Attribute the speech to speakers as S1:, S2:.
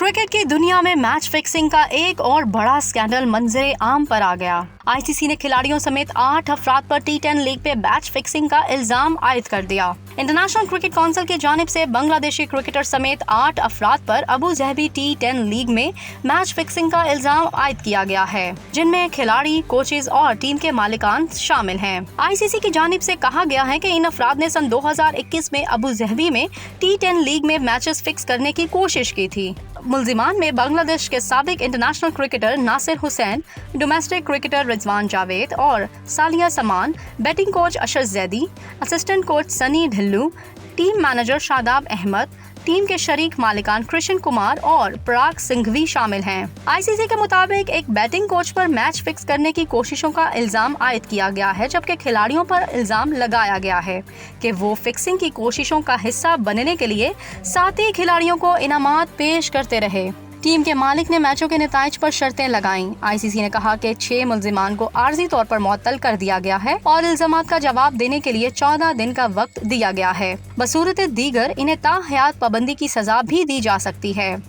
S1: Cricket की दुनिया में मैच फिक्सिंग का एक और बड़ा स्कैंडल मंजरे आम पर आ गया। आईसीसी ने खिलाड़ियों समेत 8 अफराद पर टी10 लीग पे मैच फिक्सिंग का इल्जाम आयद कर दिया। इंटरनेशनल क्रिकेट काउंसिल की जानिब से बांग्लादेशी क्रिकेटर समेत 8 अफराद पर अबू ज़हबी टी10 लीग में मैच फिक्सिंग का इल्जाम आयद किया गया है, जिनमें खिलाड़ी, कोचेज और टीम के मालिकान शामिल हैं। आईसीसी की जानिब से कहा गया है कि इन अफराद ने सन 2021 में अबू ज़हबी में टी10 लीग में मैचेस फिक्स करने की कोशिश की थी। मुल्जिमान में बांग्लादेश के साबिक international cricketer Nasir Hussain, domestic cricketer Rizwan Javed और Saliya Saman, batting coach Ashar Zaidi, assistant coach Sunny Dhillu, team manager Shadab Ahmed, team के शरीक मालिकान कृष्ण कुमार और पराग सिंघवी शामिल हैं। आईसीसी के मुताबिक एक बैटिंग कोच पर मैच फिक्स करने की कोशिशों का इल्जाम आयद किया गया है, जबकि खिलाड़ियों पर इल्जाम लगाया गया है कि वो फिक्सिंग की कोशिशों का हिस्सा बनने के लिए साथी खिलाड़ियों को इनामात पेश करते रहे। टीम के मालिक ने मैचों के नताइज पर शर्तें लगाईं। आईसीसी ने कहा कि 6 मुल्जिमान को आर्जी तौर पर मुअत्तल कर दिया गया है और इल्जामात का जवाब देने के लिए 14 दिन का वक्त दिया गया है। बसूरत दीगर इन्हें ताहयात पाबंदी की सजा भी दी जा सकती है।